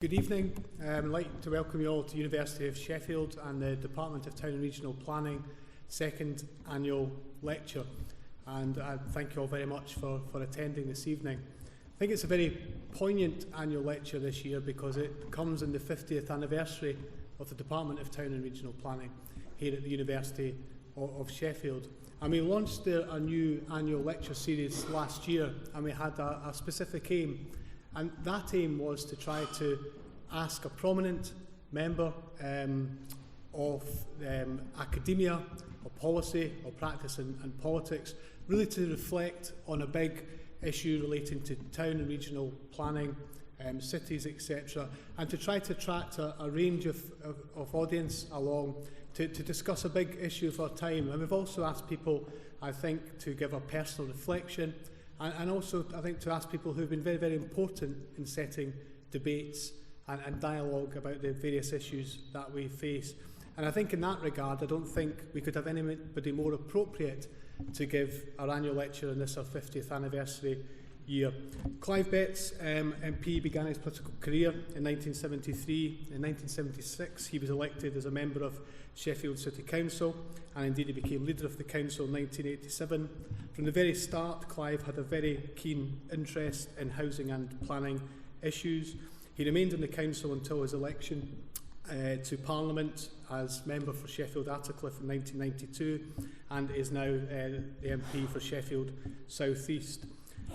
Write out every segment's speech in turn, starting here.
Good evening. I'd like to welcome you all to the University of Sheffield and the Department of Town and Regional Planning second annual lecture. And I thank you all very much for attending this evening. I think it's a very poignant annual lecture this year because it comes in the 50th anniversary of the Department of Town and Regional Planning here at the University of Sheffield. And we launched a new annual lecture series last year, and we had a specific aim. And that aim was to try to ask a prominent member of academia, or policy, or practice and politics, really to reflect on a big issue relating to town and regional planning, cities, etc., and to try to attract a range of audience along to discuss a big issue of our time. And we've also asked people, I think, to give a personal reflection, and also, I think, to ask people who have been very, very important in setting debates and dialogue about the various issues that we face. And I think in that regard, I don't think we could have anybody more appropriate to give our annual lecture in this, our 50th anniversary year. Clive Betts MP began his political career in 1973. In 1976, he was elected as a member of Sheffield City Council, and indeed he became leader of the council in 1987. From the very start, Clive had a very keen interest in housing and planning issues. He remained in the council until his election to Parliament as member for Sheffield Attercliffe in 1992, and is now the MP for Sheffield South East.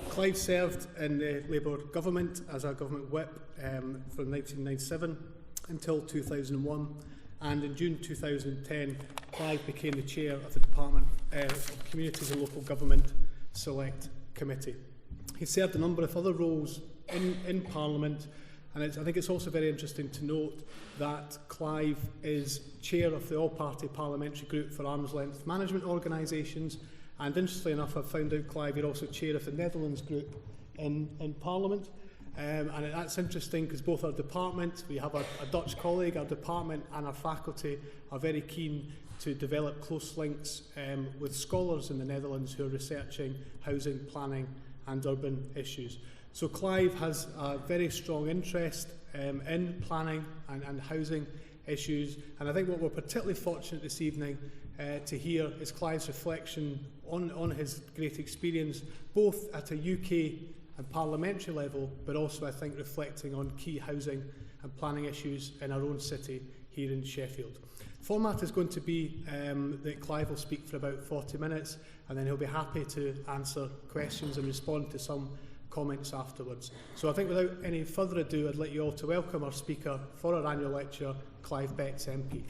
Clive served in the Labour government as a government whip from 1997 until 2001, and in June 2010 Clive became the chair of the Department of Communities and Local Government Select Committee. He served a number of other roles in Parliament, and I think it's also very interesting to note that Clive is chair of the All-Party Parliamentary Group for Arm's Length Management Organisations. And interestingly enough, I've found out, Clive, you're also chair of the Netherlands group in Parliament. And that's interesting because both our department, we have a Dutch colleague, our department and our faculty are very keen to develop close links with scholars in the Netherlands who are researching housing, planning and urban issues. So Clive has a very strong interest in planning and housing issues. And I think what we're particularly fortunate this evening to hear is Clive's reflection on his great experience, both at a UK and parliamentary level, but also, I think, reflecting on key housing and planning issues in our own city here in Sheffield. The format is going to be that Clive will speak for about 40 minutes, and then he'll be happy to answer questions and respond to some comments afterwards. So I think without any further ado, I'd like you all to welcome our speaker for our annual lecture, Clive Betts MP.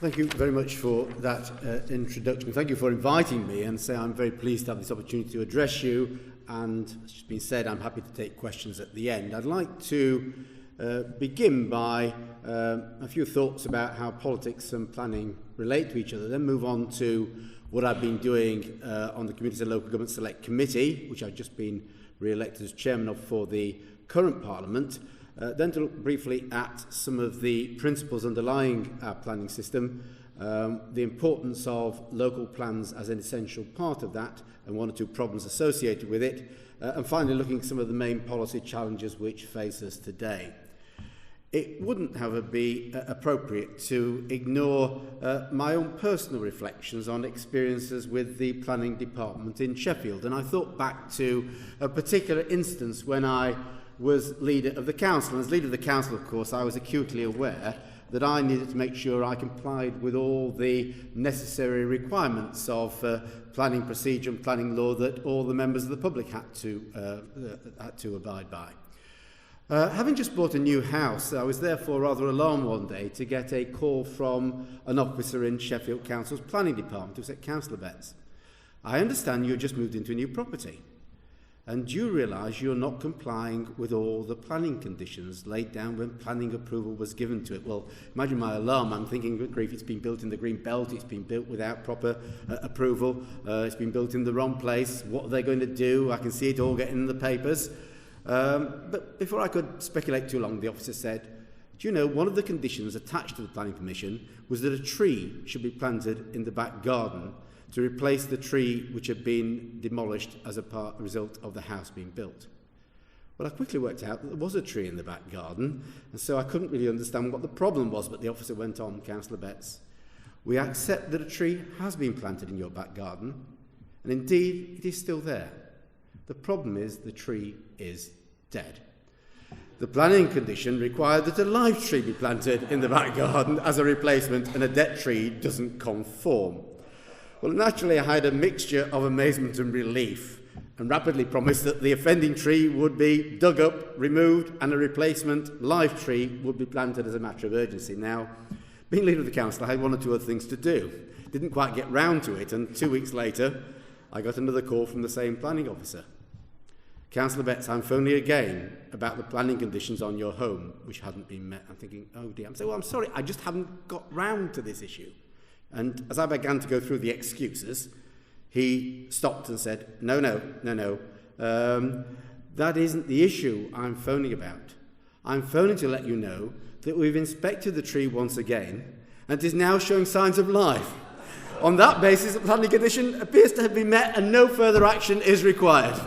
Thank you very much for that introduction. Thank you for inviting me, and say I'm very pleased to have this opportunity to address you, and as has been said, I'm happy to take questions at the end. I'd like to begin by a few thoughts about how politics and planning relate to each other, then move on to what I've been doing on the Communities and Local Government Select Committee, which I've just been re-elected as chairman of for the current Parliament, then to look briefly at some of the principles underlying our planning system, the importance of local plans as an essential part of that, and one or two problems associated with it, and finally looking at some of the main policy challenges which face us today. It wouldn't, however, be appropriate to ignore my own personal reflections on experiences with the planning department in Sheffield. And I thought back to a particular instance when I was leader of the council. And as leader of the council, of course, I was acutely aware that I needed to make sure I complied with all the necessary requirements of planning procedure and planning law that all the members of the public had to abide by. Having just bought a new house, I was therefore rather alarmed one day to get a call from an officer in Sheffield Council's planning department who said, "Councillor Betts, I understand you've just moved into a new property, and do you realise you're not complying with all the planning conditions laid down when planning approval was given to it?" Well, imagine my alarm. I'm thinking, good grief, it's been built in the Green Belt, it's been built without proper approval, it's been built in the wrong place, what are they going to do? I can see it all getting in the papers. But before I could speculate too long, the officer said, "Do you know, one of the conditions attached to the planning permission was that a tree should be planted in the back garden to replace the tree which had been demolished as a result of the house being built. Well, I quickly worked out that there was a tree in the back garden, and so I couldn't really understand what the problem was, but the officer went on, Councillor Betts, we accept that a tree has been planted in your back garden, and indeed it is still there. The problem is the tree is dead. The planning condition required that a live tree be planted in the back garden as a replacement, and a dead tree doesn't conform. Well, naturally, I had a mixture of amazement and relief, and rapidly promised that the offending tree would be dug up, removed, and a replacement live tree would be planted as a matter of urgency. Now, being leader of the council, I had one or two other things to do. Didn't quite get round to it, and 2 weeks later, I got another call from the same planning officer. Councillor Betts, I'm phoning again about the planning conditions on your home, which hadn't been met. I'm thinking, oh dear. I'm saying, well, I'm sorry, I just haven't got round to this issue. And as I began to go through the excuses, he stopped and said, no, that isn't the issue I'm phoning about. I'm phoning to let you know that we've inspected the tree once again, and it is now showing signs of life. On that basis, the planning condition appears to have been met and no further action is required.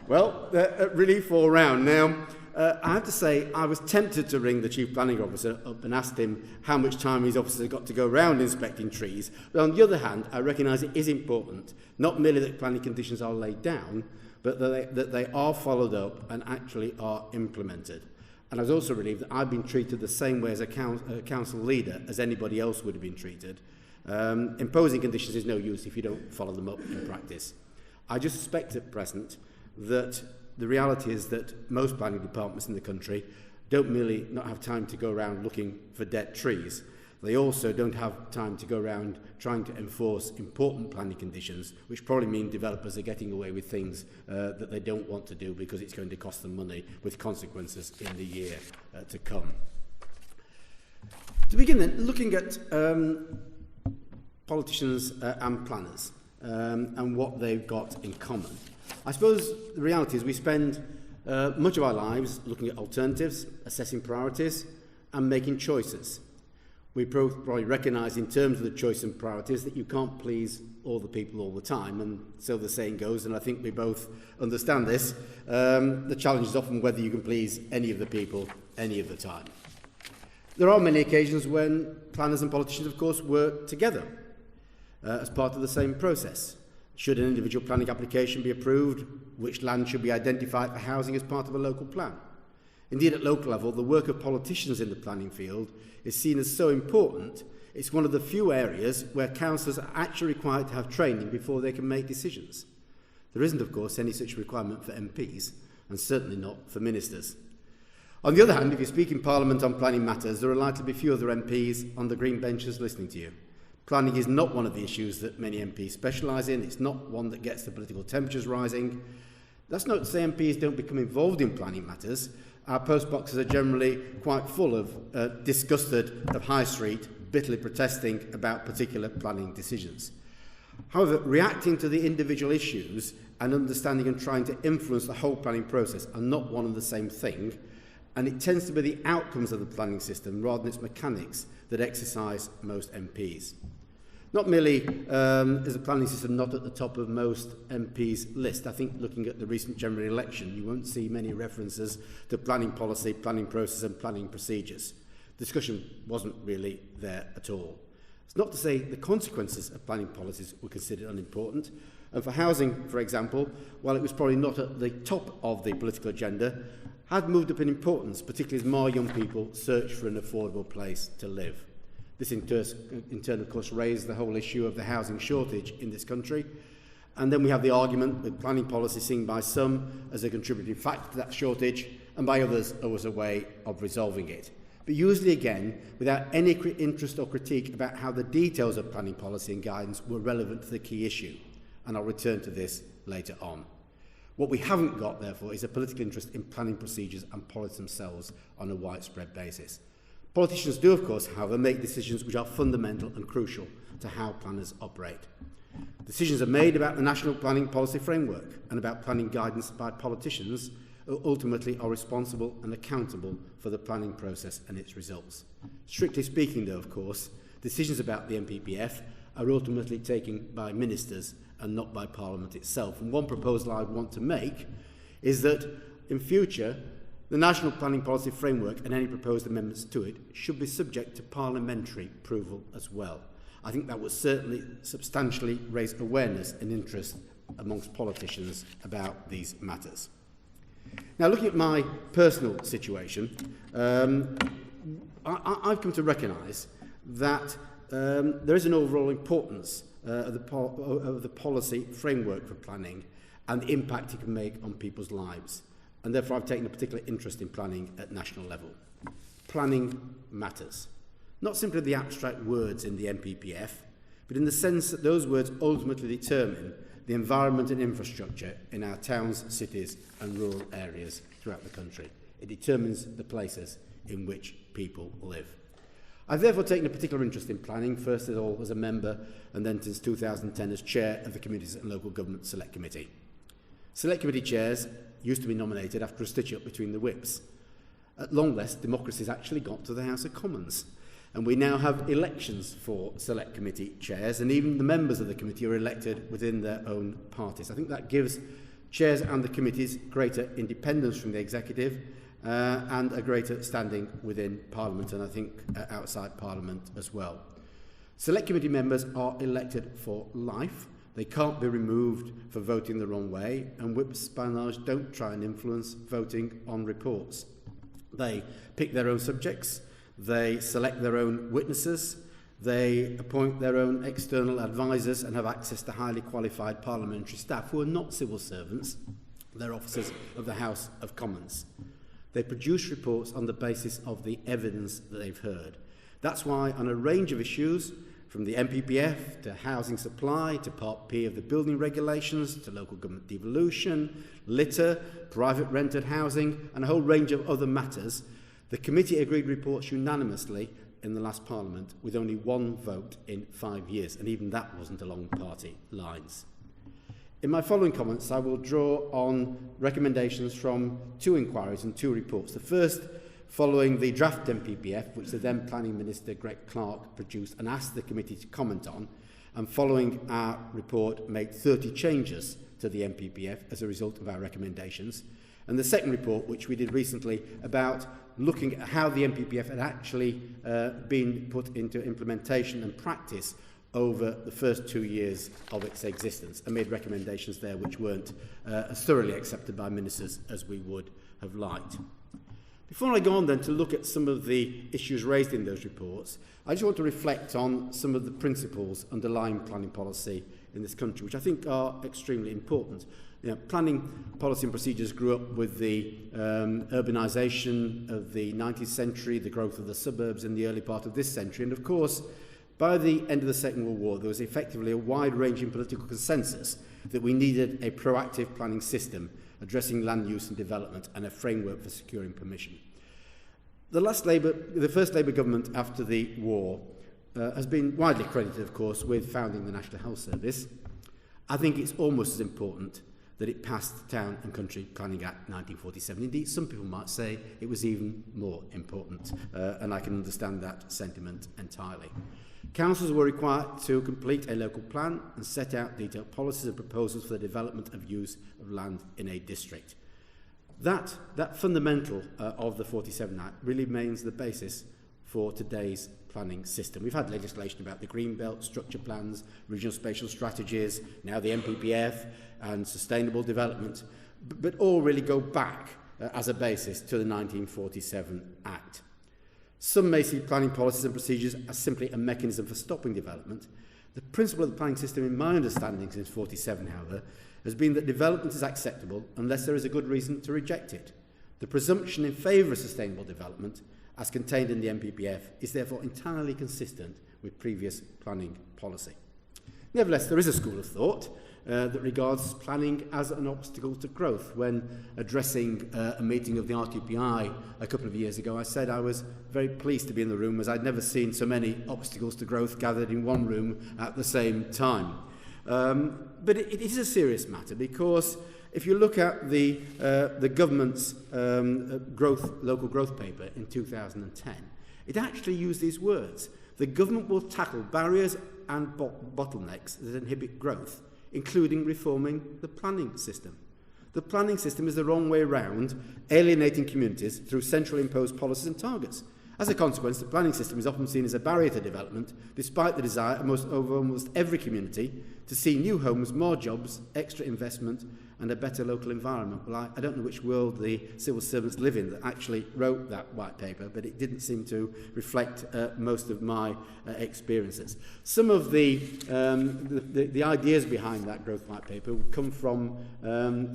Well, relief all round. Now, I have to say, I was tempted to ring the Chief Planning Officer up and ask him how much time his officers got to go round inspecting trees. But on the other hand, I recognise it is important, not merely that planning conditions are laid down, but that they are followed up and actually are implemented. And I was also relieved that I've been treated the same way as a council leader as anybody else would have been treated. Imposing conditions is no use if you don't follow them up in practice. I just suspect at present that the reality is that most planning departments in the country don't merely not have time to go around looking for dead trees. They also don't have time to go around trying to enforce important planning conditions, which probably mean developers are getting away with things that they don't want to do because it's going to cost them money, with consequences in the year to come. To begin then, looking at politicians and planners and what they've got in common. I suppose the reality is we spend much of our lives looking at alternatives, assessing priorities, and making choices. We probably recognise in terms of the choice and priorities that you can't please all the people all the time, and so the saying goes, and I think we both understand this, the challenge is often whether you can please any of the people any of the time. There are many occasions when planners and politicians, of course, work together as part of the same process. Should an individual planning application be approved, which land should be identified for housing as part of a local plan? Indeed, at local level, the work of politicians in the planning field is seen as so important, it's one of the few areas where councillors are actually required to have training before they can make decisions. There isn't, of course, any such requirement for MPs, and certainly not for ministers. On the other hand, if you speak in Parliament on planning matters, there are likely to be few other MPs on the green benches listening to you. Planning is not one of the issues that many MPs specialise in. It's not one that gets the political temperatures rising. That's not to say MPs don't become involved in planning matters. Our post boxes are generally quite full of disgusted of High Street, bitterly protesting about particular planning decisions. However, reacting to the individual issues and understanding and trying to influence the whole planning process are not one and the same thing, and it tends to be the outcomes of the planning system rather than its mechanics that exercise most MPs. Not merely is the planning system not at the top of most MPs' list. I think looking at the recent general election, you won't see many references to planning policy, planning process and planning procedures. Discussion wasn't really there at all. It's not to say the consequences of planning policies were considered unimportant. And for housing, for example, while it was probably not at the top of the political agenda, had moved up in importance, particularly as more young people search for an affordable place to live. This in turn, of course, raised the whole issue of the housing shortage in this country. And then we have the argument with planning policy seen by some as a contributing factor to that shortage and by others as a way of resolving it. But usually, again, without any interest or critique about how the details of planning policy and guidance were relevant to the key issue. And I'll return to this later on. What we haven't got, therefore, is a political interest in planning procedures and policies themselves on a widespread basis. Politicians do, of course, however, make decisions which are fundamental and crucial to how planners operate. Decisions are made about the national planning policy framework and about planning guidance by politicians who ultimately are responsible and accountable for the planning process and its results. Strictly speaking, though, of course, decisions about the NPPF are ultimately taken by ministers and not by Parliament itself. And one proposal I want to make is that in future, the National Planning Policy Framework and any proposed amendments to it should be subject to parliamentary approval as well. I think that would certainly substantially raise awareness and interest amongst politicians about these matters. Now, looking at my personal situation, I've come to recognise that there is an overall importance of the policy framework for planning and the impact it can make on people's lives. And therefore I've taken a particular interest in planning at national level. Planning matters. Not simply the abstract words in the NPPF, but in the sense that those words ultimately determine the environment and infrastructure in our towns, cities and rural areas throughout the country. It determines the places in which people live. I've therefore taken a particular interest in planning, first of all as a member and then since 2010 as chair of the Committees and Local Government Select Committee. Select Committee chairs used to be nominated after a stitch-up between the whips. At long last, democracy's actually got to the House of Commons, and we now have elections for Select Committee chairs, and even the members of the committee are elected within their own parties. I think that gives chairs and the committees greater independence from the executive and a greater standing within Parliament, and I think outside Parliament as well. Select Committee members are elected for life. They can't be removed for voting the wrong way, and whips by and large don't try and influence voting on reports. They pick their own subjects, they select their own witnesses, they appoint their own external advisers and have access to highly qualified parliamentary staff who are not civil servants, they're officers of the House of Commons. They produce reports on the basis of the evidence that they've heard. That's why on a range of issues, from the NPPF to housing supply, to Part P of the building regulations, to local government devolution, litter, private rented housing, and a whole range of other matters, the committee agreed reports unanimously in the last Parliament with only one vote in 5 years, and even that wasn't along party lines. In my following comments, I will draw on recommendations from 2 inquiries and 2 reports. The first following the draft NPPF, which the then Planning Minister Greg Clark produced and asked the committee to comment on, and following our report made 30 changes to the NPPF as a result of our recommendations. And the second report, which we did recently, about looking at how the NPPF had actually been put into implementation and practice over the first 2 years of its existence, and made recommendations there which weren't as thoroughly accepted by ministers as we would have liked. Before I go on then to look at some of the issues raised in those reports, I just want to reflect on some of the principles underlying planning policy in this country, which I think are extremely important. You know, planning policy and procedures grew up with the urbanisation of the 19th century, the growth of the suburbs in the early part of this century, and of course, by the end of the Second World War, there was effectively a wide-ranging political consensus that we needed a proactive planning system addressing land use and development and a framework for securing permission. The first Labour government after the war has been widely credited, of course, with founding the National Health Service. I think it's almost as important that it passed the Town and Country Planning Act 1947. Indeed, some people might say it was even more important, and I can understand that sentiment entirely. Councils were required to complete a local plan and set out detailed policies and proposals for the development of use of land in a district. That fundamental of the 47 Act really remains the basis for today's planning system. We've had legislation about the Green Belt, structure plans, regional spatial strategies, now the NPPF and sustainable development, but all really go back as a basis to the 1947 Act. Some may see planning policies and procedures as simply a mechanism for stopping development. The principle of the planning system, in my understanding since 47, however, has been that development is acceptable unless there is a good reason to reject it. The presumption in favour of sustainable development, as contained in the NPPF, is therefore entirely consistent with previous planning policy. Nevertheless, there is a school of thought that regards planning as an obstacle to growth. When addressing a meeting of the RTPI a couple of years ago, I said I was very pleased to be in the room, as I'd never seen so many obstacles to growth gathered in one room at the same time. But it is a serious matter, because if you look at the government's local growth paper in 2010, it actually used these words: the government will tackle barriers and bottlenecks that inhibit growth, including reforming the planning system. The planning system is the wrong way round, alienating communities through centrally imposed policies and targets. As a consequence, the planning system is often seen as a barrier to development, despite the desire of almost every community to see new homes, more jobs, extra investment, and a better local environment. Well, I don't know which world the civil servants live in that actually wrote that white paper, but it didn't seem to reflect most of my experiences. Some of the ideas behind that growth white paper come from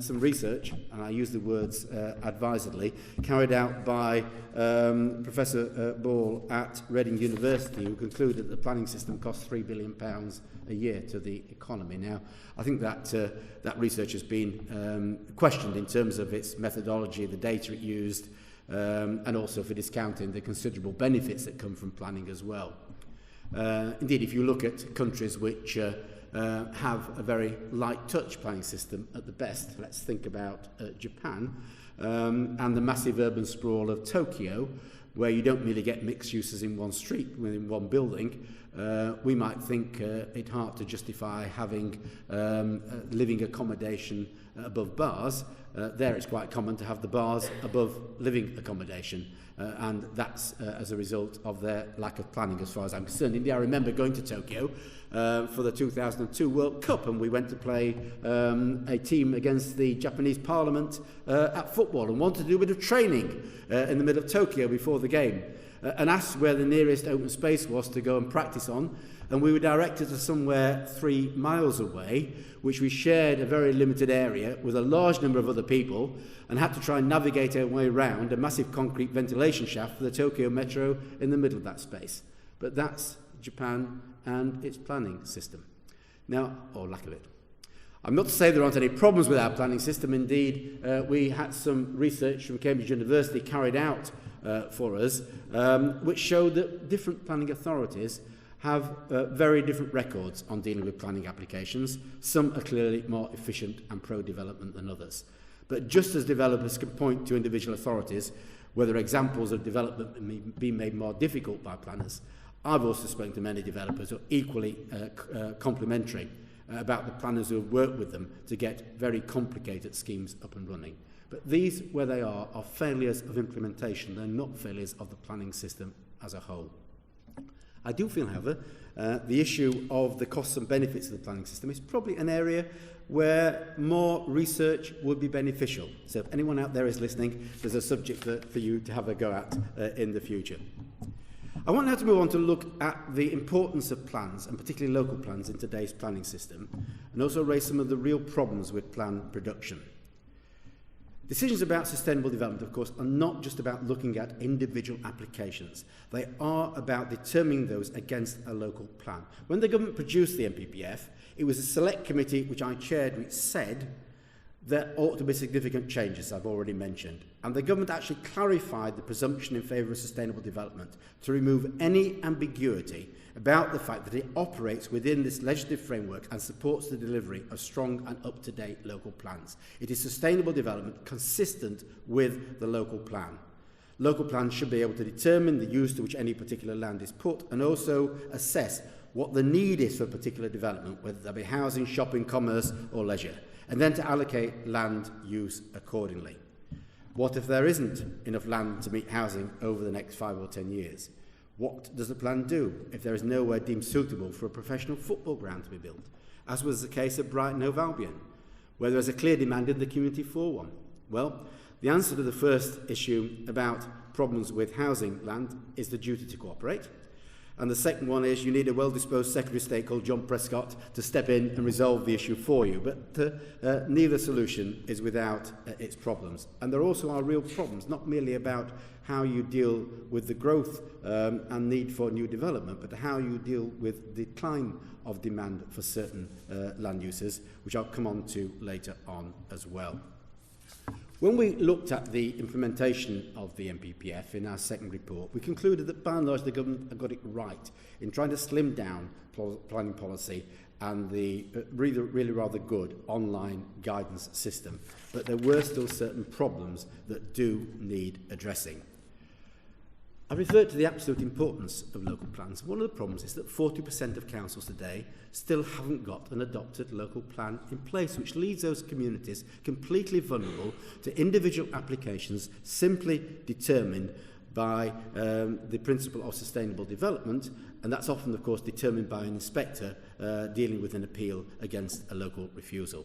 some research, and I use the words advisedly, carried out by Professor Ball at Reading University, who concluded that the planning system costs £3 billion a year to the economy. Now, I think that that research has been questioned in terms of its methodology, the data it used, and also for discounting the considerable benefits that come from planning as well. Indeed, if you look at countries which have a very light touch planning system at the best, let's think about Japan and the massive urban sprawl of Tokyo, where you don't merely get mixed uses in one street, within one building. We might think it hard to justify having living accommodation above bars. There it's quite common to have the bars above living accommodation, and that's as a result of their lack of planning as far as I'm concerned. Indeed, I remember going to Tokyo for the 2002 World Cup, and we went to play a team against the Japanese Parliament at football, and wanted to do a bit of training in the middle of Tokyo before the game, and asked where the nearest open space was to go and practice on, and we were directed to somewhere 3 miles away, which we shared a very limited area with a large number of other people, and had to try and navigate our way around a massive concrete ventilation shaft for the Tokyo Metro in the middle of that space. But that's Japan and its planning system. Now, or lack of it. I'm not to say there aren't any problems with our planning system. Indeed, we had some research from Cambridge University carried out for us, which showed that different planning authorities have very different records on dealing with planning applications. Some are clearly more efficient and pro-development than others. But just as developers can point to individual authorities where there are examples of development being made more difficult by planners, I've also spoken to many developers who are equally complimentary about the planners who have worked with them to get very complicated schemes up and running. But these, where they are failures of implementation. They're not failures of the planning system as a whole. I do feel, however, the issue of the costs and benefits of the planning system is probably an area where more research would be beneficial. So if anyone out there is listening, there's a subject for you to have a go at in the future. I want now to move on to look at the importance of plans, and particularly local plans, in today's planning system, and also raise some of the real problems with plan production. Decisions about sustainable development, of course, are not just about looking at individual applications. They are about determining those against a local plan. When the government produced the NPPF, it was a select committee which I chaired which said there ought to be significant changes, I've already mentioned. And the government actually clarified the presumption in favour of sustainable development to remove any ambiguity about the fact that it operates within this legislative framework and supports the delivery of strong and up-to-date local plans. It is sustainable development consistent with the local plan. Local plans should be able to determine the use to which any particular land is put, and also assess what the need is for particular development, whether that be housing, shopping, commerce or leisure, and then to allocate land use accordingly. What if there isn't enough land to meet housing over the next 5 or 10 years? What does the plan do if there is nowhere deemed suitable for a professional football ground to be built, as was the case at Brighton Hove Albion, where there is a clear demand in the community for one? Well, the answer to the first issue about problems with housing land is the duty to cooperate. And the second one is you need a well-disposed Secretary of State called John Prescott to step in and resolve the issue for you. But neither solution is without its problems. And there also are real problems, not merely about how you deal with the growth and need for new development, but how you deal with the decline of demand for certain land uses, which I'll come on to later on as well. When we looked at the implementation of the NPPF in our second report, we concluded that by and large the government had got it right in trying to slim down planning policy and the really rather good online guidance system. But there were still certain problems that do need addressing. I referred to the absolute importance of local plans. One of the problems is that 40% of councils today still haven't got an adopted local plan in place, which leaves those communities completely vulnerable to individual applications simply determined by the principle of sustainable development, and that's often, of course, determined by an inspector dealing with an appeal against a local refusal.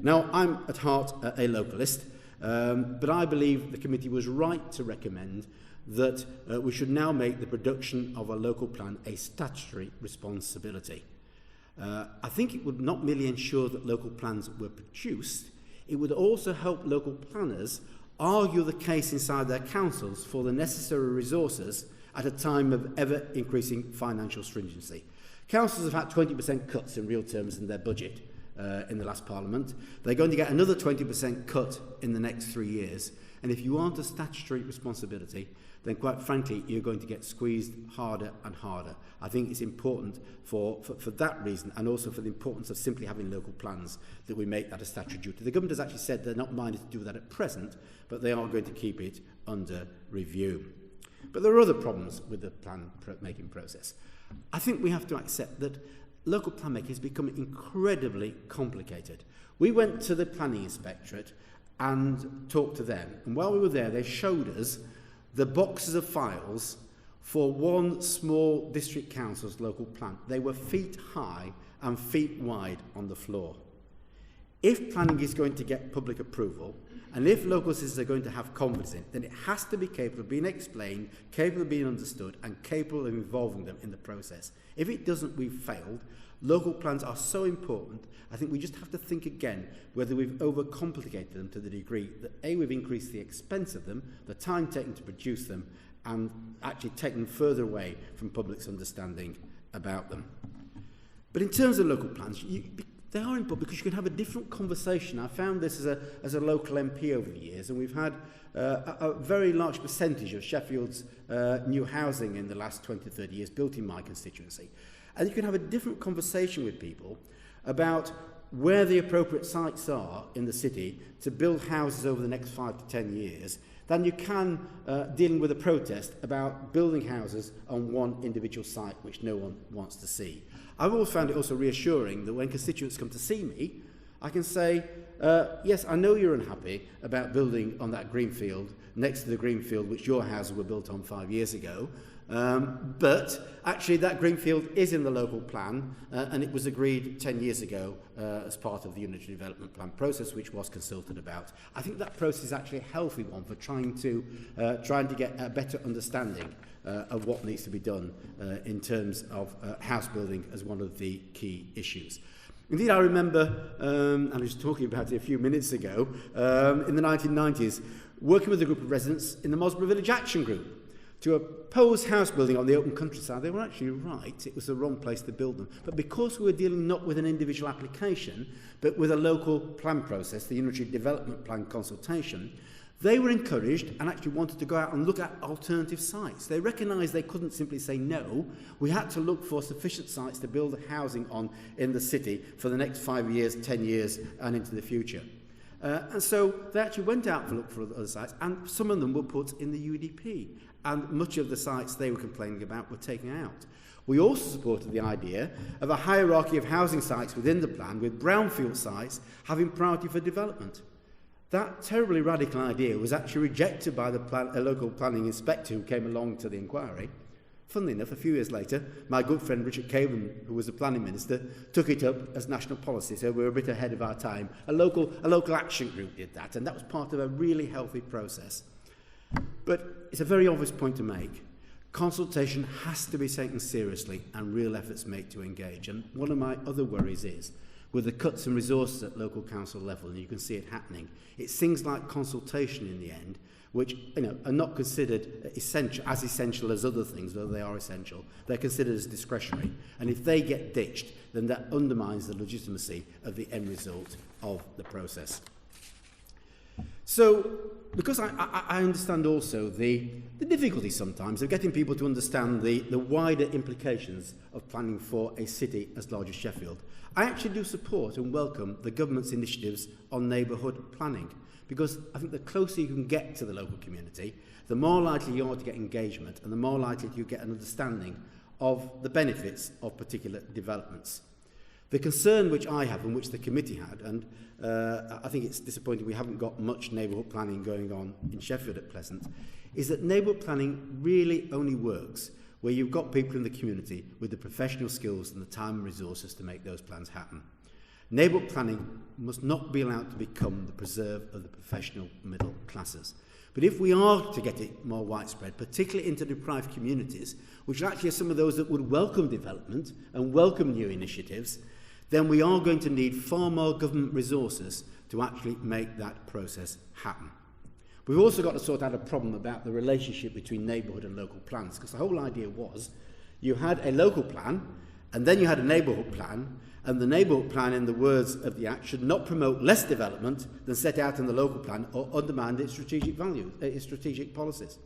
Now, I'm at heart a localist, but I believe the committee was right to recommend that we should now make the production of a local plan a statutory responsibility. I think it would not merely ensure that local plans were produced, it would also help local planners argue the case inside their councils for the necessary resources at a time of ever-increasing financial stringency. Councils have had 20% cuts in real terms in their budget in the last Parliament. They're going to get another 20% cut in the next 3 years. And if you want a statutory responsibility, then quite frankly, you're going to get squeezed harder and harder. I think it's important for that reason, and also for the importance of simply having local plans, that we make that a statutory duty. The government has actually said they're not minded to do that at present, but they are going to keep it under review. But there are other problems with the plan making process. I think we have to accept that local plan making has become incredibly complicated. We went to the planning inspectorate and talked to them, and while we were there, they showed us the boxes of files for one small district council's local plan. They were feet high and feet wide on the floor. If planning is going to get public approval, and if local citizens are going to have confidence in it, then it has to be capable of being explained, capable of being understood, and capable of involving them in the process. If it doesn't, we've failed. Local plans are so important, I think we just have to think again whether we've overcomplicated them to the degree that A, we've increased the expense of them, the time taken to produce them, and actually taken them further away from public's understanding about them. But in terms of local plans, they are important because you can have a different conversation. I found this as a local MP over the years, and we've had a very large percentage of Sheffield's new housing in the last 20 to 30 years built in my constituency. And you can have a different conversation with people about where the appropriate sites are in the city to build houses over the next 5 to 10 years than you can dealing with a protest about building houses on one individual site which no one wants to see. I've always found it also reassuring that when constituents come to see me, I can say, yes, I know you're unhappy about building on that greenfield next to the greenfield which your houses were built on 5 years ago, but actually that greenfield is in the local plan and it was agreed 10 years ago as part of the unitary development plan process, which was consulted about. I think that process is actually a healthy one for trying to get a better understanding of what needs to be done in terms of house building as one of the key issues. Indeed, I remember, I was talking about it a few minutes ago, in the 1990s, working with a group of residents in the Mosborough Village Action Group to oppose house building on the open countryside. They were actually right. It was the wrong place to build them. But because we were dealing not with an individual application, but with a local plan process, the unitary development plan consultation, they were encouraged and actually wanted to go out and look at alternative sites. They recognised they couldn't simply say no. We had to look for sufficient sites to build housing on in the city for the next 5 years, 10 years, and into the future. And so they actually went out to look for other sites, and some of them were put in the UDP. And much of the sites they were complaining about were taken out. We also supported the idea of a hierarchy of housing sites within the plan, with brownfield sites having priority for development. That terribly radical idea was actually rejected by a local planning inspector who came along to the inquiry. Funnily enough, a few years later, my good friend Richard Cavan, who was the planning minister, took it up as national policy, so we were a bit ahead of our time. A local action group did that, and that was part of a really healthy process. But it's a very obvious point to make. Consultation has to be taken seriously and real efforts made to engage. And one of my other worries is, with the cuts in resources at local council level, and you can see it happening, it's things like consultation in the end, which are not considered essential as other things, though they are essential. They're considered as discretionary. And if they get ditched, then that undermines the legitimacy of the end result of the process. So, because I understand also the difficulty sometimes of getting people to understand the wider implications of planning for a city as large as Sheffield, I actually do support and welcome the government's initiatives on neighbourhood planning, because I think the closer you can get to the local community, the more likely you are to get engagement and the more likely you get an understanding of the benefits of particular developments. The concern which I have and which the committee had, and I think it's disappointing we haven't got much neighbourhood planning going on in Sheffield at present, is that neighbourhood planning really only works where you've got people in the community with the professional skills and the time and resources to make those plans happen. Neighbourhood planning must not be allowed to become the preserve of the professional middle classes. But if we are to get it more widespread, particularly into deprived communities, which actually are some of those that would welcome development and welcome new initiatives, then we are going to need far more government resources to actually make that process happen. We've also got to sort out a problem about the relationship between neighbourhood and local plans, because the whole idea was you had a local plan and then you had a neighbourhood plan, and the neighbourhood plan, in the words of the Act, should not promote less development than set out in the local plan or undermine its strategic values, its strategic policies.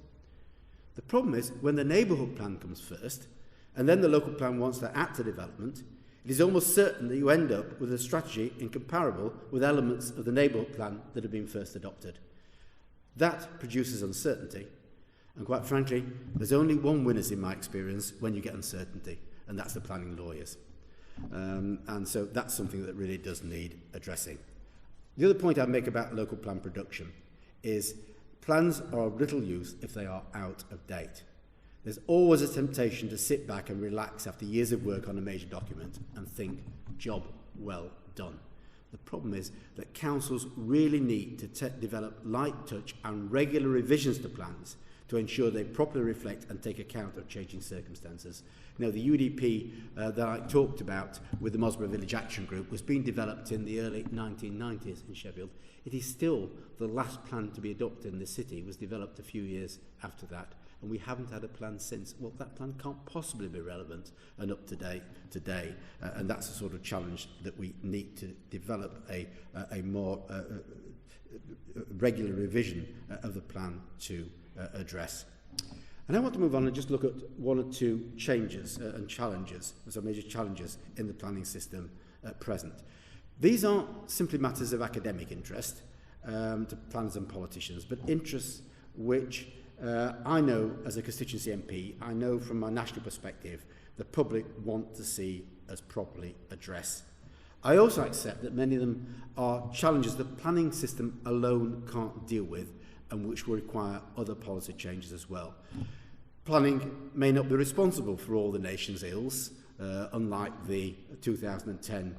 The problem is when the neighbourhood plan comes first and then the local plan wants to add to development, it is almost certain that you end up with a strategy incomparable with elements of the neighbourhood plan that have been first adopted. That produces uncertainty, and quite frankly, there's only one winner in my experience when you get uncertainty, and that's the planning lawyers. And so that's something that really does need addressing. The other point I'd make about local plan production is plans are of little use if they are out of date. There's always a temptation to sit back and relax after years of work on a major document and think, job well done. The problem is that councils really need to develop light touch and regular revisions to plans to ensure they properly reflect and take account of changing circumstances. You know, the UDP that I talked about with the Mosborough Village Action Group was being developed in the early 1990s in Sheffield. It is still the last plan to be adopted in the city. It was developed a few years after that, and we haven't had a plan since. Well, that plan can't possibly be relevant and up to date today, and that's the sort of challenge that we need to develop a more regular revision of the plan to address. And I want to move on and just look at one or two changes and challenges, some major challenges in the planning system at present. These aren't simply matters of academic interest to planners and politicians, but interests which I know as a constituency MP, I know from my national perspective, the public want to see us properly addressed. I also accept that many of them are challenges the planning system alone can't deal with, and which will require other policy changes as well. Planning may not be responsible for all the nation's ills, unlike the 2010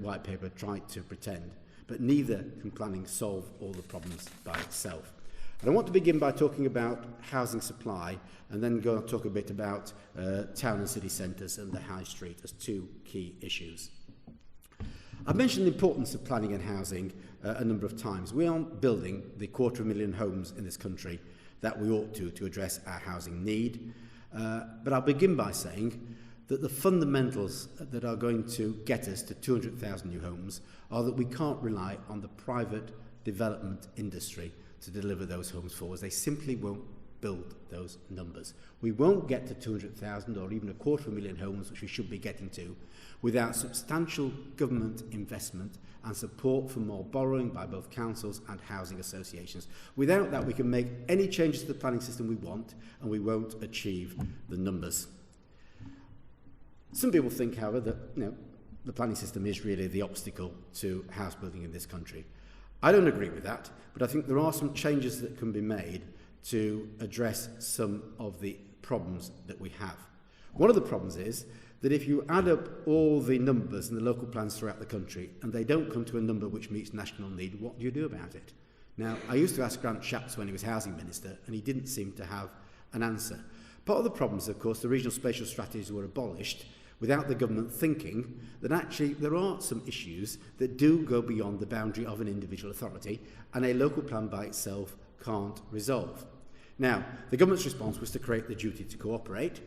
White Paper tried to pretend, but neither can planning solve all the problems by itself. And I want to begin by talking about housing supply and then go and talk a bit about town and city centres and the high street as two key issues. I've mentioned the importance of planning and housing a number of times. We aren't building the 250,000 homes in this country that we ought to address our housing need. But I'll begin by saying that the fundamentals that are going to get us to 200,000 new homes are that we can't rely on the private development industry to deliver those homes for us. They simply won't build those numbers. We won't get to 200,000 or even 250,000 homes, which we should be getting to, without substantial government investment and support for more borrowing by both councils and housing associations. Without that, we can make any changes to the planning system we want, and we won't achieve the numbers. Some people think, however, that the planning system is really the obstacle to house building in this country. I don't agree with that, but I think there are some changes that can be made to address some of the problems that we have. One of the problems is that if you add up all the numbers in the local plans throughout the country and they don't come to a number which meets national need, what do you do about it? Now, I used to ask Grant Shapps when he was housing minister, and he didn't seem to have an answer. Part of the problem is, of course, the regional spatial strategies were abolished without the government thinking that actually there are some issues that do go beyond the boundary of an individual authority, and a local plan by itself can't resolve. Now, the government's response was to create the duty to cooperate,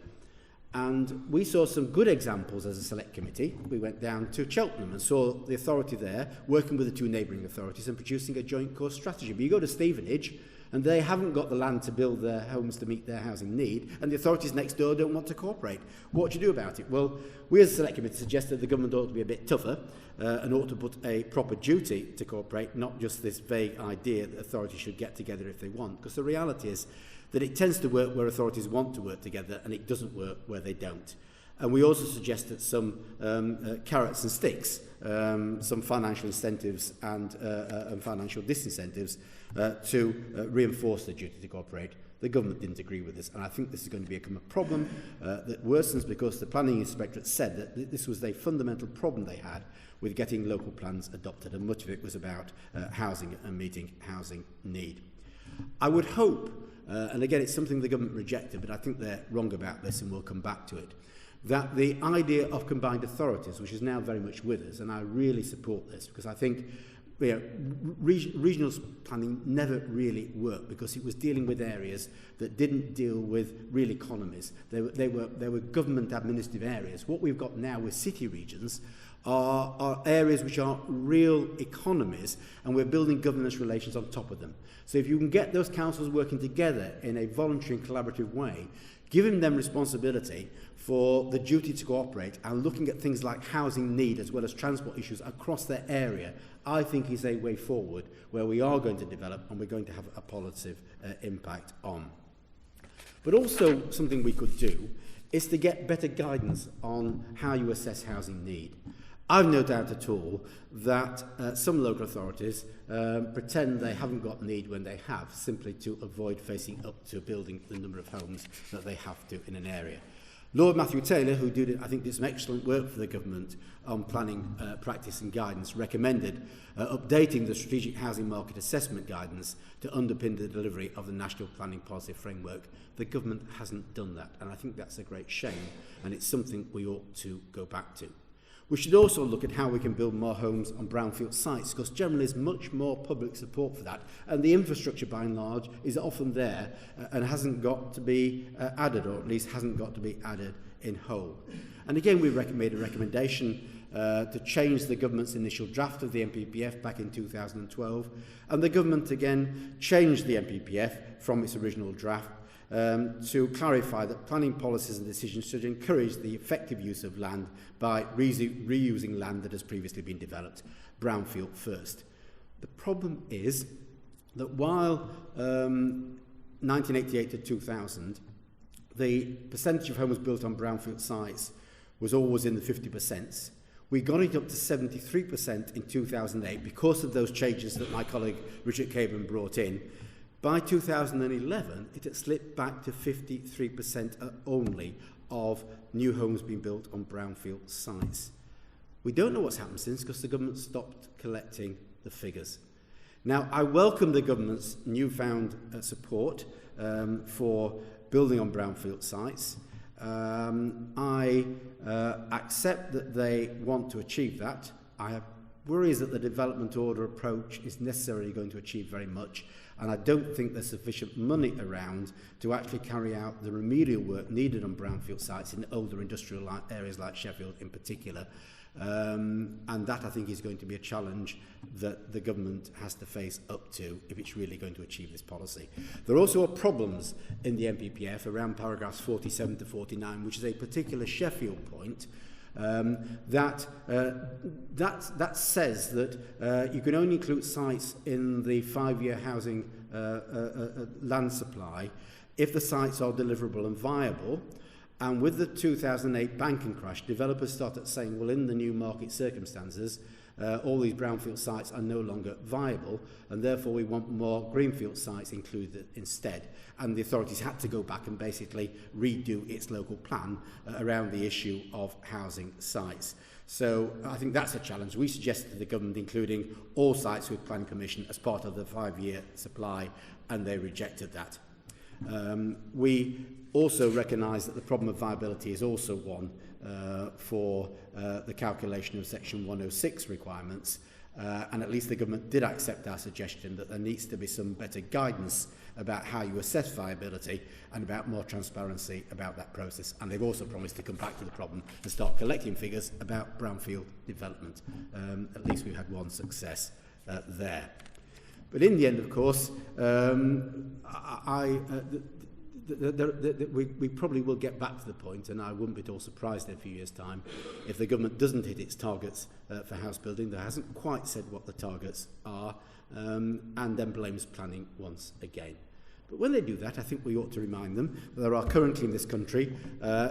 And we saw some good examples as a select committee. We went down to Cheltenham and saw the authority there working with the two neighbouring authorities and producing a joint course strategy. But you go to Stevenage and they haven't got the land to build their homes to meet their housing need, and the authorities next door don't want to cooperate. What do you do about it? Well, we as a select committee suggested the government ought to be a bit tougher and ought to put a proper duty to cooperate, not just this vague idea that authorities should get together if they want. Because the reality is that it tends to work where authorities want to work together and it doesn't work where they don't. And we also suggested some carrots and sticks, some financial incentives and financial disincentives to reinforce the duty to cooperate. The government didn't agree with this, and I think this is going to become a problem that worsens because the Planning Inspectorate said that this was a fundamental problem they had with getting local plans adopted, and much of it was about housing and meeting housing need. I would hope, and again it's something the government rejected, but I think they're wrong about this and we'll come back to it, that the idea of combined authorities, which is now very much with us, and I really support this because I think regional planning never really worked because it was dealing with areas that didn't deal with real economies. They were government administrative areas. What we've got now with city regions are areas which are real economies, and we're building governance relations on top of them. So if you can get those councils working together in a voluntary and collaborative way, giving them responsibility for the duty to cooperate and looking at things like housing need as well as transport issues across their area, I think is a way forward where we are going to develop and we're going to have a positive impact on. But also something we could do is to get better guidance on how you assess housing need. I've no doubt at all that some local authorities pretend they haven't got need when they have, simply to avoid facing up to building the number of homes that they have to in an area. Lord Matthew Taylor, who did some excellent work for the government on planning practice and guidance, recommended updating the Strategic Housing Market Assessment Guidance to underpin the delivery of the National Planning Policy Framework. The government hasn't done that, and I think that's a great shame, and it's something we ought to go back to. We should also look at how we can build more homes on brownfield sites, because generally there's much more public support for that, and the infrastructure by and large is often there and hasn't got to be added, or at least hasn't got to be added in whole. And again, we made a recommendation to change the government's initial draft of the NPPF back in 2012, and the government again changed the NPPF from its original draft to clarify that planning policies and decisions should encourage the effective use of land by reusing land that has previously been developed, brownfield first. The problem is that while 1988 to 2000, the percentage of homes built on brownfield sites was always in the 50%. We got it up to 73% in 2008 because of those changes that my colleague Richard Caban brought in. By 2011, it had slipped back to 53% only of new homes being built on brownfield sites. We don't know what's happened since because the government stopped collecting the figures. Now, I welcome the government's newfound support for building on brownfield sites. I accept that they want to achieve that. I have worries that the development order approach is necessarily going to achieve very much, and I don't think there's sufficient money around to actually carry out the remedial work needed on brownfield sites in older industrial areas like Sheffield in particular. And that, I think, is going to be a challenge that the government has to face up to if it's really going to achieve this policy. There also are problems in the NPPF around paragraphs 47 to 49, which is a particular Sheffield point, that says that you can only include sites in the 5-year housing land supply if the sites are deliverable and viable. And with the 2008 banking crash, developers started saying, well, in the new market circumstances, all these brownfield sites are no longer viable, and therefore we want more greenfield sites included instead. And the authorities had to go back and basically redo its local plan around the issue of housing sites. So I think that's a challenge. We suggested to the government including all sites with planning permission as part of the 5-year supply, and they rejected that. We also recognise that the problem of viability is also one for the calculation of Section 106 requirements, And at least the government did accept our suggestion that there needs to be some better guidance about how you assess viability and about more transparency about that process. And they've also promised to come back to the problem and start collecting figures about brownfield development. At least we've had one success there. But in the end, of course, we probably will get back to the point, and I wouldn't be at all surprised in a few years' time if the government doesn't hit its targets for house building. There hasn't quite said what the targets are, and then blames planning once again. But when they do that, I think we ought to remind them that there are currently in this country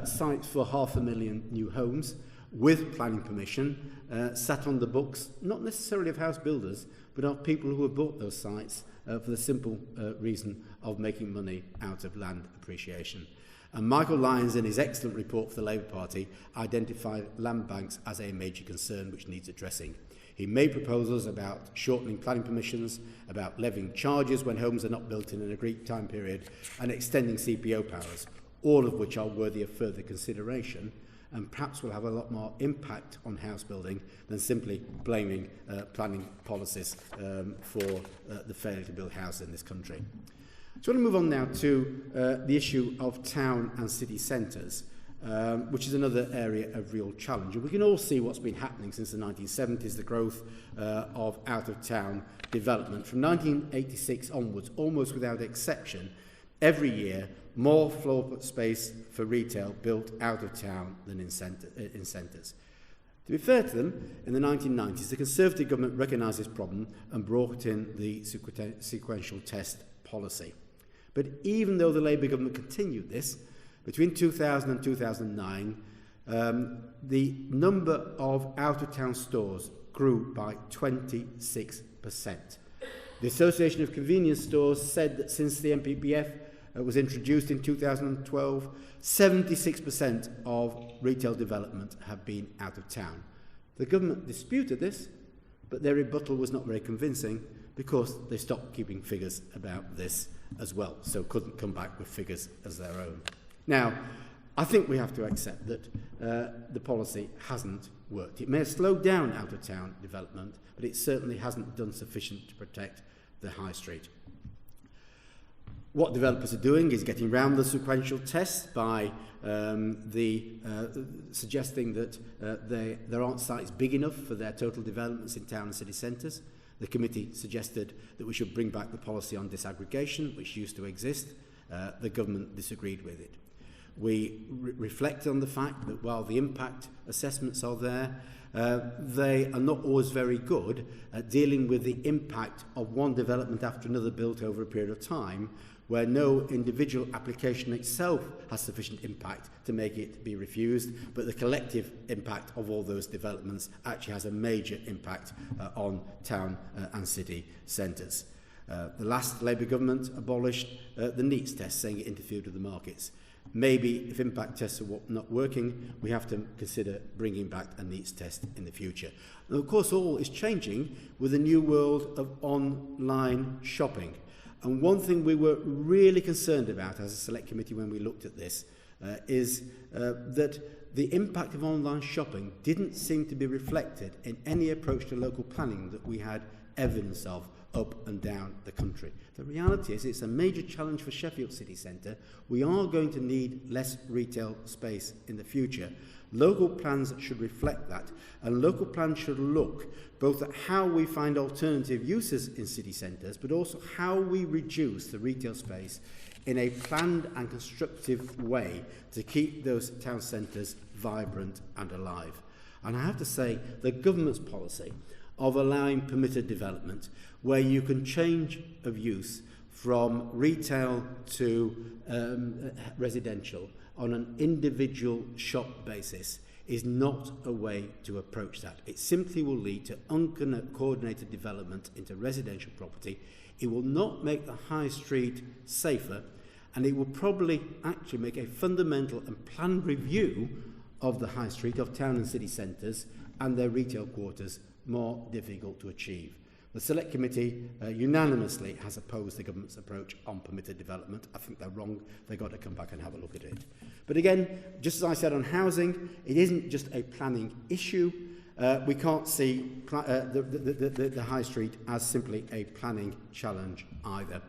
sites for 500,000 new homes with planning permission sat on the books, not necessarily of house builders, but of people who have bought those sites for the simple reason of making money out of land appreciation. And Michael Lyons, in his excellent report for the Labour Party, identified land banks as a major concern which needs addressing. He made proposals about shortening planning permissions, about levying charges when homes are not built in an agreed time period, and extending CPO powers, all of which are worthy of further consideration, and perhaps will have a lot more impact on house building than simply blaming planning policies for the failure to build houses in this country. So I want to move on now to the issue of town and city centres, which is another area of real challenge. And we can all see what's been happening since the 1970s, the growth of out-of-town development. From 1986 onwards, almost without exception, every year, more floor space for retail built out of town than in centres. To be fair to them, in the 1990s, the Conservative government recognised this problem and brought in the sequential test policy. But even though the Labour government continued this, between 2000 and 2009, the number of out-of-town stores grew by 26%. The Association of Convenience Stores said that since the MPPF was introduced in 2012, 76% of retail development have been out of town. The government disputed this, but their rebuttal was not very convincing because they stopped keeping figures about this as well, so couldn't come back with figures as their own. Now, I think we have to accept that the policy hasn't worked. It may have slowed down out-of-town development, but it certainly hasn't done sufficient to protect the high street. What developers are doing is getting around the sequential tests by suggesting that there aren't sites big enough for their total developments in town and city centres. The committee suggested that we should bring back the policy on disaggregation, which used to exist. The government disagreed with it. We reflect on the fact that while the impact assessments are there, they are not always very good at dealing with the impact of one development after another built over a period of time, where no individual application itself has sufficient impact to make it be refused, but the collective impact of all those developments actually has a major impact on town and city centres. The last Labour government abolished the NEATS test, saying it interfered with the markets. Maybe if impact tests are not working, we have to consider bringing back a NEATS test in the future. And of course, all is changing with the new world of online shopping. And one thing we were really concerned about as a select committee when we looked at this is that the impact of online shopping didn't seem to be reflected in any approach to local planning that we had evidence of up and down the country. The reality is it's a major challenge for Sheffield city centre. We are going to need less retail space in the future. Local plans should reflect that, and local plans should look both at how we find alternative uses in city centres, but also how we reduce the retail space in a planned and constructive way to keep those town centres vibrant and alive. And I have to say, the government's policy of allowing permitted development, where you can change of use from retail to residential on an individual shop basis, is not a way to approach that. It simply will lead to uncoordinated development into residential property. It will not make the high street safer, and it will probably actually make a fundamental and planned review of the high street, of town and city centres and their retail quarters more difficult to achieve. The Select Committee unanimously has opposed the government's approach on permitted development. I think they're wrong. They've got to come back and have a look at it. But again, just as I said on housing, it isn't just a planning issue. we can't see the High Street as simply a planning challenge either.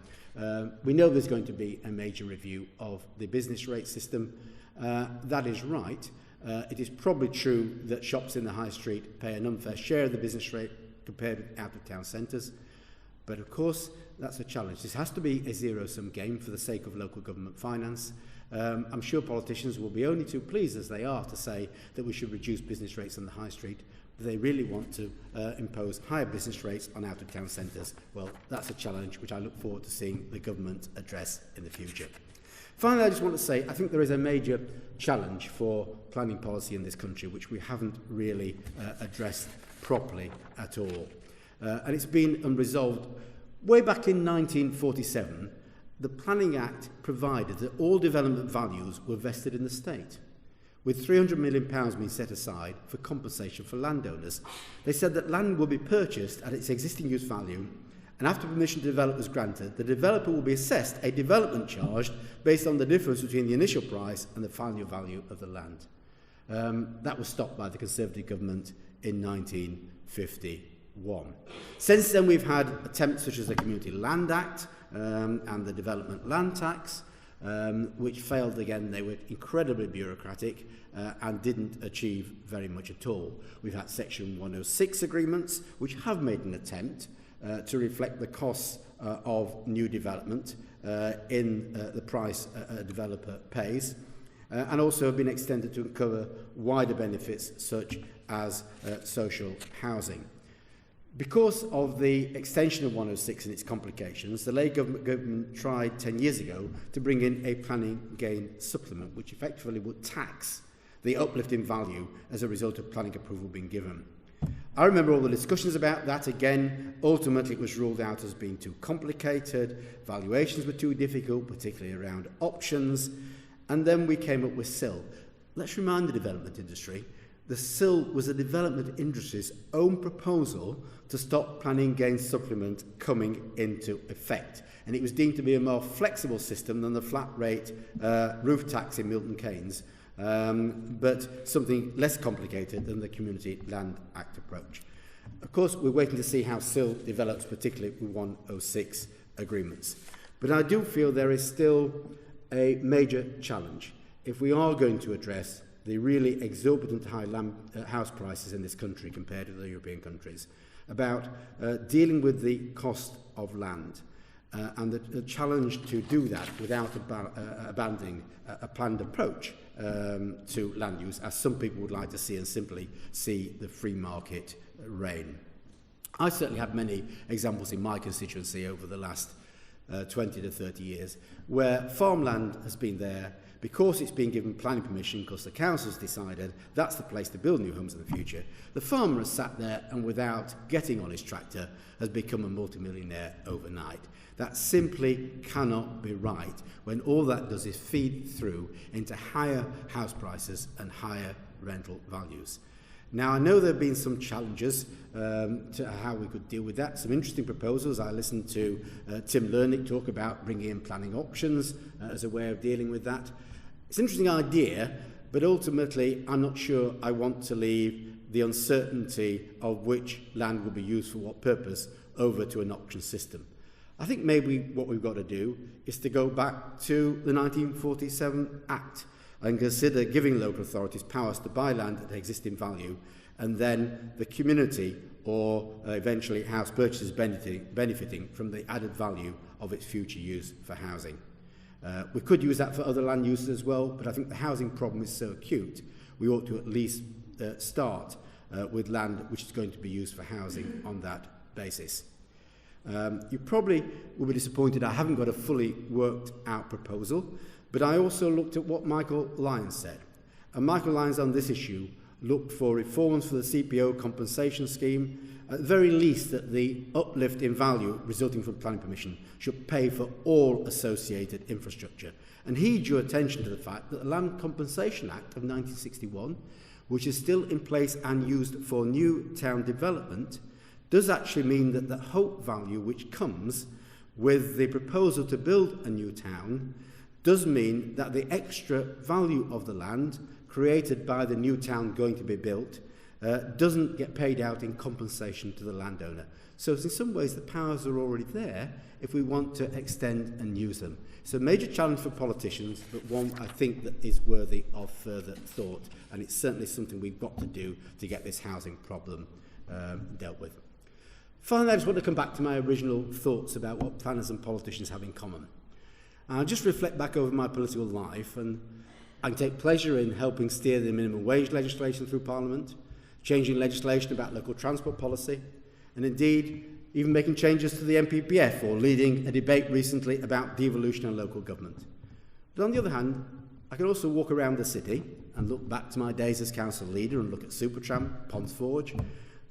We know there's going to be a major review of the business rate system. That is right. It is probably true that shops in the High Street pay an unfair share of the business rate compared with out-of-town centres. But of course, that's a challenge. This has to be a zero-sum game for the sake of local government finance. I'm sure politicians will be only too pleased, as they are, to say that we should reduce business rates on the High Street. They really want to impose higher business rates on out-of-town centres. Well, that's a challenge which I look forward to seeing the government address in the future. Finally, I just want to say I think there is a major challenge for planning policy in this country which we haven't really addressed properly at all. And it's been unresolved. Way back in 1947, the Planning Act provided that all development values were vested in the state, with £300 million being set aside for compensation for landowners. They said that land will be purchased at its existing use value, and after permission to develop was granted, the developer will be assessed a development charge based on the difference between the initial price and the final value of the land. That was stopped by the Conservative government in 1951. Since then, we've had attempts such as the Community Land Act and the Development Land Tax, which failed again. They were incredibly bureaucratic and didn't achieve very much at all. We've had Section 106 agreements, which have made an attempt to reflect the costs of new development in the price a developer pays, and also have been extended to cover wider benefits such as social housing. Because of the extension of 106 and its complications, the Labour government tried 10 years ago to bring in a planning gain supplement, which effectively would tax the uplift in value as a result of planning approval being given. I remember all the discussions about that. Again, ultimately it was ruled out as being too complicated, valuations were too difficult, particularly around options, and then we came up with SIL. Let's remind the development industry, the SIL was the development industry's own proposal to stop planning gain supplement coming into effect. And it was deemed to be a more flexible system than the flat rate roof tax in Milton Keynes, but something less complicated than the Community Land Act approach. Of course, we're waiting to see how SIL develops, particularly with 106 agreements. But I do feel there is still a major challenge if we are going to address the really exorbitant high house prices in this country compared to the European countries, about dealing with the cost of land and the challenge to do that without abandoning a planned approach to land use, as some people would like to see, and simply see the free market reign. I certainly have many examples in my constituency over the last 20 to 30 years where farmland has been there because it's been given planning permission, because the council's decided that's the place to build new homes in the future. The farmer has sat there and without getting on his tractor has become a multimillionaire overnight. That simply cannot be right when all that does is feed through into higher house prices and higher rental values. Now, I know there have been some challenges to how we could deal with that, some interesting proposals. I listened to Tim Lernick talk about bringing in planning options as a way of dealing with that. It's an interesting idea, but ultimately I'm not sure I want to leave the uncertainty of which land will be used for what purpose over to an auction system. I think maybe what we've got to do is to go back to the 1947 Act and consider giving local authorities powers to buy land at existing value, and then the community or eventually house purchasers benefiting from the added value of its future use for housing. We could use that for other land uses as well, but I think the housing problem is so acute, we ought to at least start with land which is going to be used for housing on that basis. You probably will be disappointed I haven't got a fully worked out proposal, but I also looked at what Michael Lyons said. And Michael Lyons on this issue looked for reforms for the CPO compensation scheme, at the very least that the uplift in value resulting from planning permission should pay for all associated infrastructure. And he drew attention to the fact that the Land Compensation Act of 1961, which is still in place and used for new town development, does actually mean that the hope value which comes with the proposal to build a new town does mean that the extra value of the land created by the new town going to be built doesn't get paid out in compensation to the landowner. So in some ways the powers are already there if we want to extend and use them. It's a major challenge for politicians, but one I think that is worthy of further thought, and it's certainly something we've got to do to get this housing problem dealt with. Finally, I just want to come back to my original thoughts about what planners and politicians have in common. And I'll just reflect back over my political life, and I can take pleasure in helping steer the minimum wage legislation through Parliament, changing legislation about local transport policy, and indeed even making changes to the MPPF or leading a debate recently about devolution and local government. But on the other hand, I can also walk around the city and look back to my days as council leader and look at Supertram, Ponds Forge,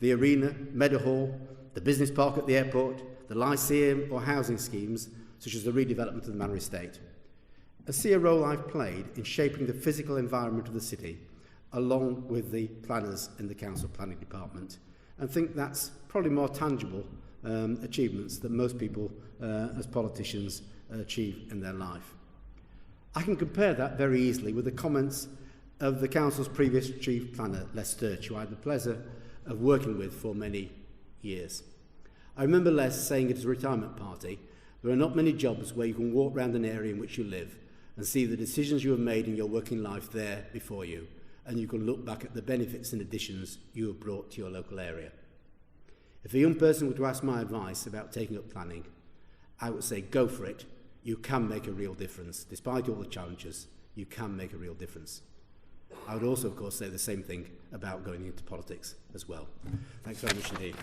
the Arena, Meadowhall, the business park at the airport, the Lyceum or housing schemes such as the redevelopment of the Manor Estate, and see a role I've played in shaping the physical environment of the city along with the planners in the council planning department, and think that's probably more tangible achievements that most people as politicians achieve in their life. I can compare that very easily with the comments of the council's previous chief planner, Les Sturch, who I had the pleasure of working with for many years. I remember Les saying at his retirement party, there are not many jobs where you can walk around an area in which you live and see the decisions you have made in your working life there before you, and you can look back at the benefits and additions you have brought to your local area. If a young person were to ask my advice about taking up planning, I would say go for it. You can make a real difference. Despite all the challenges, you can make a real difference. I would also, of course, say the same thing about going into politics as well. Thanks very much indeed.